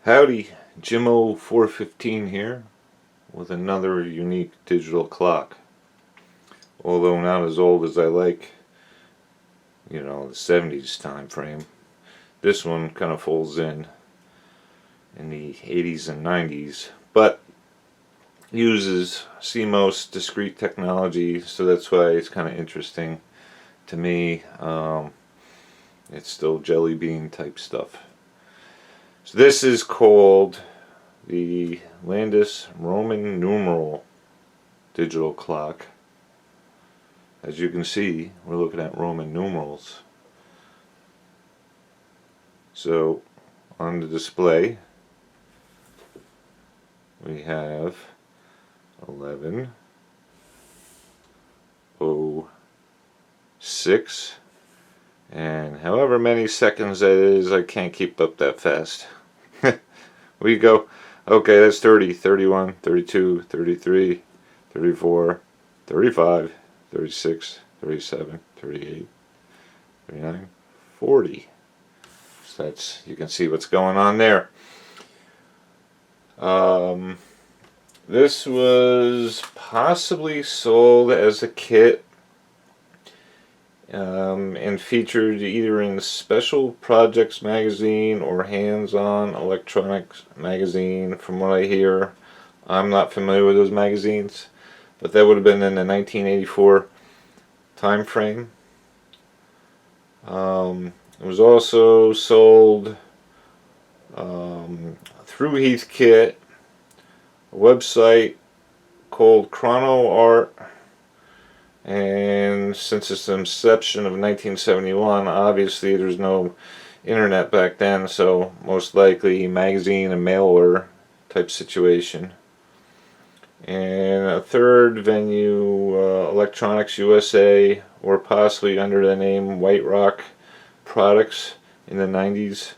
Howdy, Jimmo 415 here with another unique digital clock. Although not as old as I like, the 70s time frame. This one kind of falls in the 80s and 90s, but uses CMOS discrete technology, so that's why it's kind of interesting to me. It's still jelly bean type stuff. So this is called the Landis Roman numeral digital clock. As you can see, we're looking at Roman numerals. So on the display we have 11:06, and however many seconds that is, I can't keep up that fast. We go, okay, that's 30, 31, 32, 33, 34, 35, 36, 37, 38, 39, 40. So that's, you can see what's going on there. This was possibly sold as a kit and featured either in Special Projects magazine or Hands-On Electronics magazine, from what I hear. I'm not familiar with those magazines, but that would have been in the 1984 time frame. It was also sold through Heathkit, a website called Chrono Art, and since its inception of 1971, obviously there's no internet back then, so most likely magazine and mail order type situation. And a third venue, Electronics USA, or possibly under the name White Rock Products in the 90s.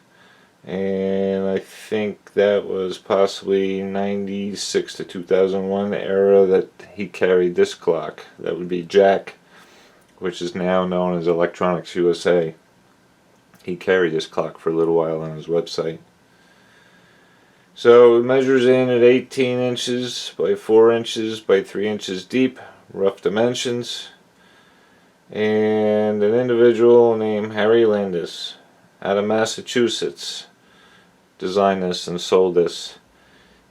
And I think that was possibly 96 to 2001 era that he carried this clock. That would be Jack, which is now known as Electronics USA. He carried this clock for a little while on his website. So it measures in at 18 inches by 4 inches by 3 inches deep, rough dimensions. And an individual named Harry Landis out of Massachusetts designed this and sold this.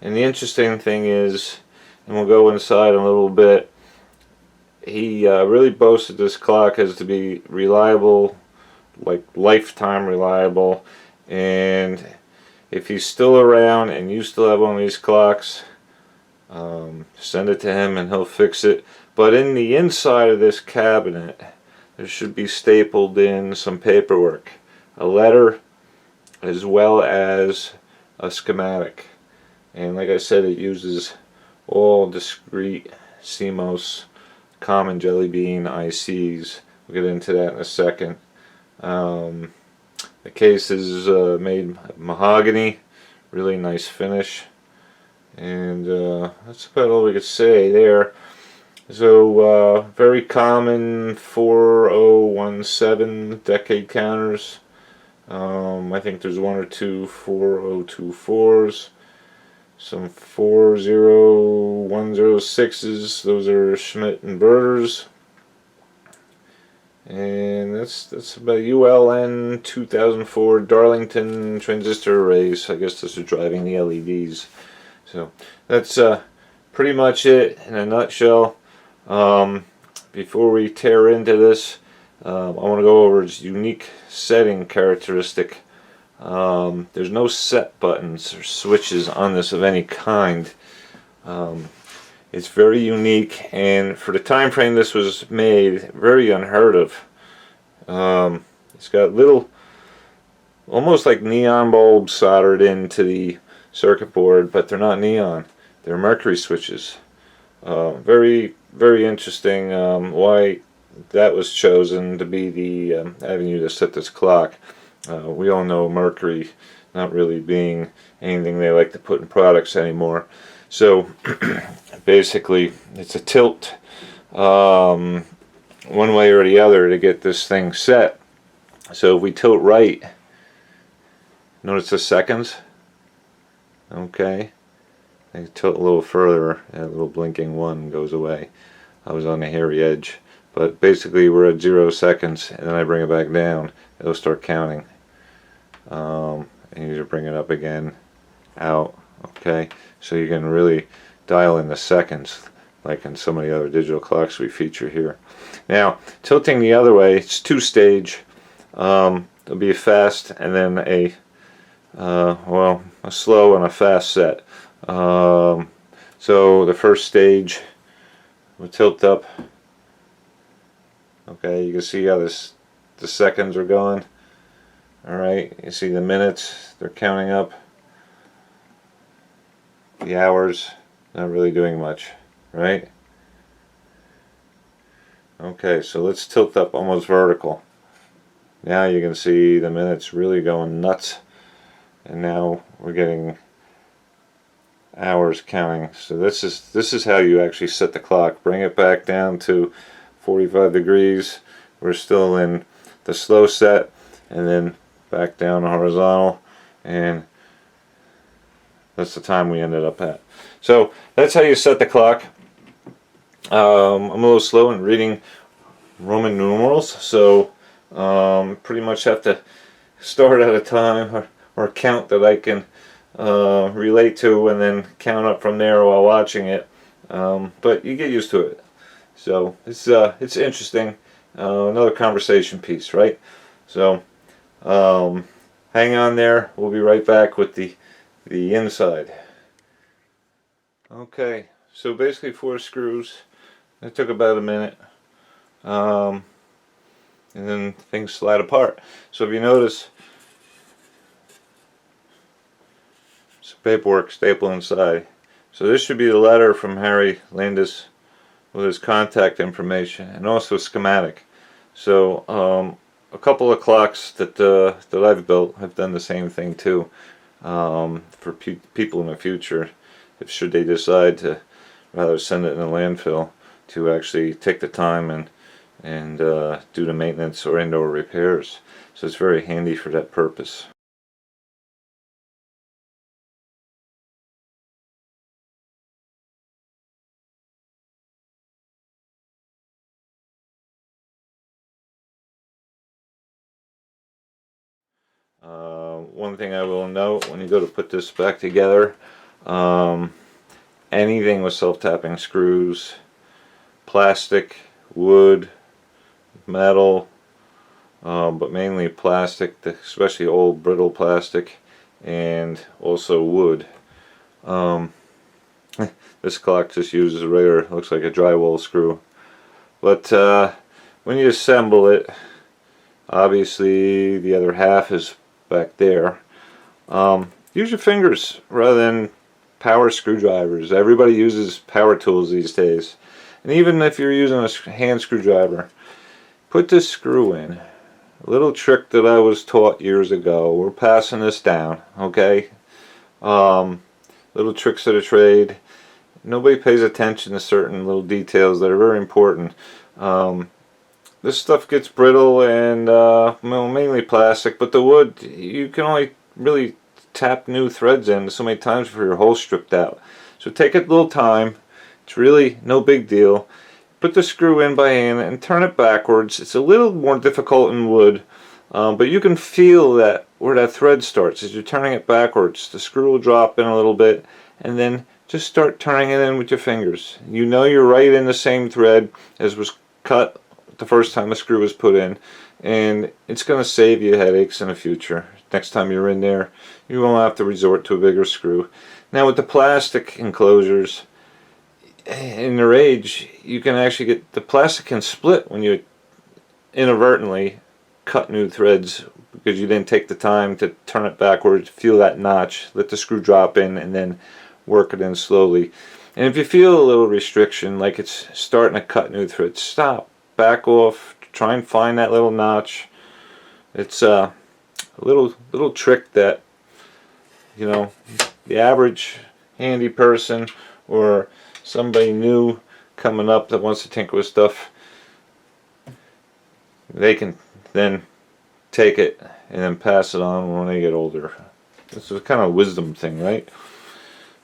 And the interesting thing is, and we'll go inside in a little bit, he really boasted this clock as to be reliable, like lifetime reliable. And if he's still around and you still have one of these clocks, send it to him and he'll fix it. But in the inside of this cabinet, there should be stapled in some paperwork, a letter, as well as a schematic. And like I said, it uses all discrete CMOS common jelly bean ICs. We'll get into that in a second. The case is made mahogany, really nice finish, and that's about all we could say there. So very common 4017 decade counters. I think there's one or two 4024s, some 40106s. Those are Schmidt inverters. And that's about ULN 2004 Darlington transistor arrays. I guess this is driving the LEDs. So that's pretty much it in a nutshell. Before we tear into this, I want to go over its unique setting characteristic. There's no set buttons or switches on this of any kind. It's very unique, and for the time frame this was made, very unheard of. It's got little, almost like neon bulbs soldered into the circuit board, but they're not neon. They're mercury switches. Very, very interesting why that was chosen to be the avenue to set this clock. We all know mercury not really being anything they like to put in products anymore. So basically it's a tilt one way or the other to get this thing set. So if we tilt right, notice the seconds, Okay, I tilt a little further, and a little blinking 1 goes away. I was on the hairy edge. But basically we're at 0 seconds, and then I bring it back down. It'll start counting. And you just bring it up again, out. Okay, so you can really dial in the seconds, like in some of the other digital clocks we feature here. Now, tilting the other way, it's 2-stage. There'll be a fast and then a slow and a fast set. So the first stage will tilt up. Okay, you can see how the seconds are going. Alright, you see the minutes, they're counting up. The hours, not really doing much, right? Okay, so let's tilt up almost vertical. Now you can see the minutes really going nuts. And now we're getting hours counting. So this is how you actually set the clock. Bring it back down to 45 degrees. We're still in the slow set, and then back down to horizontal, and that's the time we ended up at. So that's how you set the clock. I'm a little slow in reading Roman numerals, so pretty much have to start at a time or count that I can relate to, and then count up from there while watching it. But you get used to it. So it's interesting. Another conversation piece, right? So hang on there. We'll be right back with the inside. Okay, so basically 4 screws. It took about a minute. And then things slide apart. So if you notice, some paperwork stapled inside. So this should be the letter from Harry Landis with his contact information, and also a schematic. So a couple of clocks that I've built have done the same thing too, for people in the future, if should they decide to rather send it in a landfill, to actually take the time and do the maintenance or indoor repairs. So it's very handy for that purpose. One thing I will note, when you go to put this back together, anything with self-tapping screws, plastic, wood, metal, but mainly plastic, especially old brittle plastic, and also wood. This clock just uses a regular, looks like a drywall screw. But when you assemble it, obviously the other half is back there. Use your fingers rather than power screwdrivers. Everybody uses power tools these days. And even if you're using a hand screwdriver, put this screw in. A little trick that I was taught years ago. We're passing this down, okay? Little tricks of the trade. Nobody pays attention to certain little details that are very important. This stuff gets brittle and mainly plastic, but the wood, you can only really tap new threads in so many times before your hole's stripped out. So take a little time. It's really no big deal. Put the screw in by hand and turn it backwards. It's a little more difficult in wood, but you can feel that where that thread starts as you're turning it backwards. The screw will drop in a little bit, and then just start turning it in with your fingers. You know you're right in the same thread as was cut the first time a screw was put in, and it's going to save you headaches in the future. Next time you're in there, you won't have to resort to a bigger screw. Now with the plastic enclosures, in their age, you can actually get, the plastic can split when you inadvertently cut new threads because you didn't take the time to turn it backwards, feel that notch, let the screw drop in, and then work it in slowly. And if you feel a little restriction, like it's starting to cut new threads, stop, back off, try and find that little notch. It's a little trick that, you know, the average handy person or somebody new coming up that wants to tinker with stuff, they can then take it and then pass it on when they get older. This is kind of a wisdom thing, right?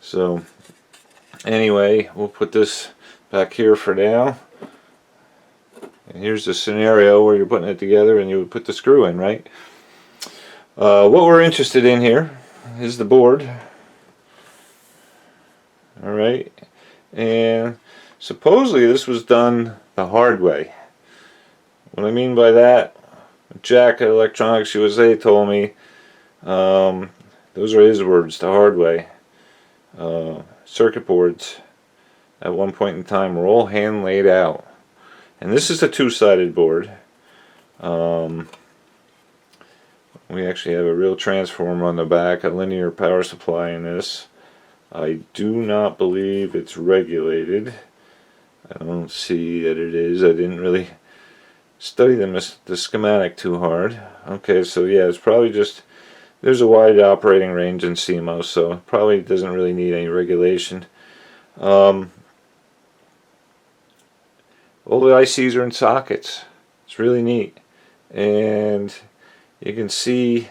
So anyway, we'll put this back here for now. And here's the scenario where you're putting it together and you would put the screw in, right? What we're interested in here is the board. Alright, and supposedly this was done the hard way. What I mean by that, Jack at Electronics USA told me, those are his words, the hard way. Circuit boards at one point in time were all hand laid out. And this is a two-sided board. We actually have a real transformer on the back, a linear power supply in this. I do not believe it's regulated. I don't see that it is. I didn't really study the schematic too hard. Okay, so yeah, it's probably just, there's a wide operating range in CMOS, so it probably doesn't really need any regulation. All the ICs are in sockets. It's really neat. And you can see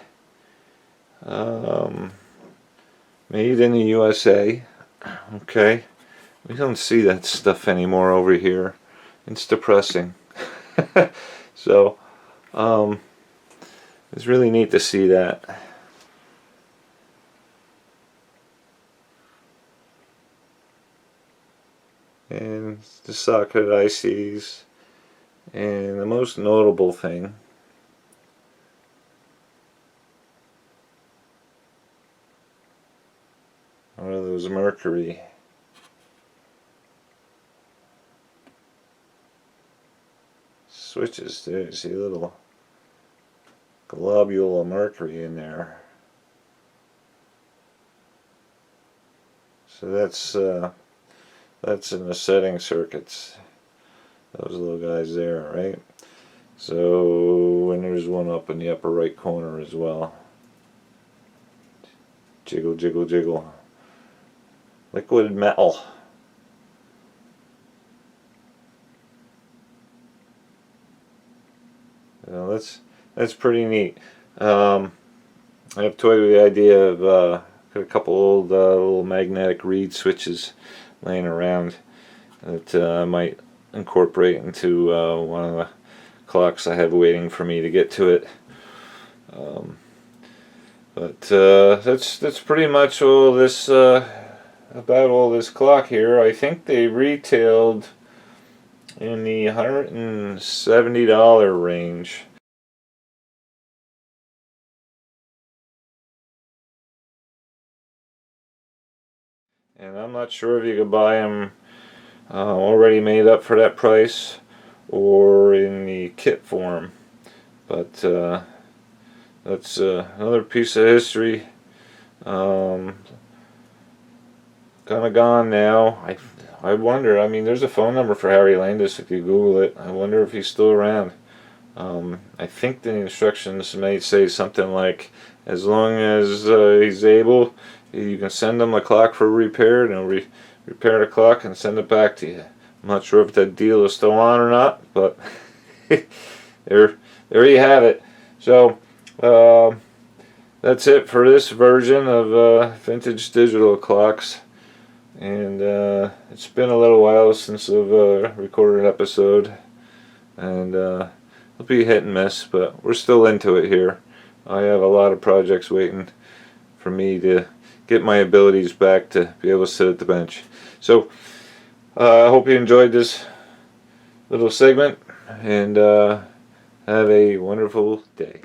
made in the USA. Okay, we don't see that stuff anymore over here. It's depressing. So it's really neat to see that. And the socket ICs, and the most notable thing one of those mercury switches there. You see a little globule of mercury in there. So that's in the setting circuits. Those little guys there, right? So, and there's one up in the upper right corner as well. Jiggle, jiggle, jiggle. Liquid metal. Well, that's pretty neat. I have toyed with the idea of got a couple old little magnetic reed switches laying around that I might incorporate into one of the clocks I have waiting for me to get to it. But that's pretty much all this about all this clock here. I think they retailed in the $170 range. And I'm not sure if you could buy them already made up for that price or in the kit form. But that's another piece of history. Kind of gone now. I wonder, I mean, there's a phone number for Harry Landis if you Google it. I wonder if he's still around. I think the instructions may say something like, as long as he's able, you can send him a clock for repair, and he'll repair the clock and send it back to you. I'm not sure if that deal is still on or not, but there you have it. So that's it for this version of vintage digital clocks. And it's been a little while since I've recorded an episode, and it'll be hit and miss, but we're still into it here. I have a lot of projects waiting for me to get my abilities back to be able to sit at the bench. So I hope you enjoyed this little segment, and have a wonderful day.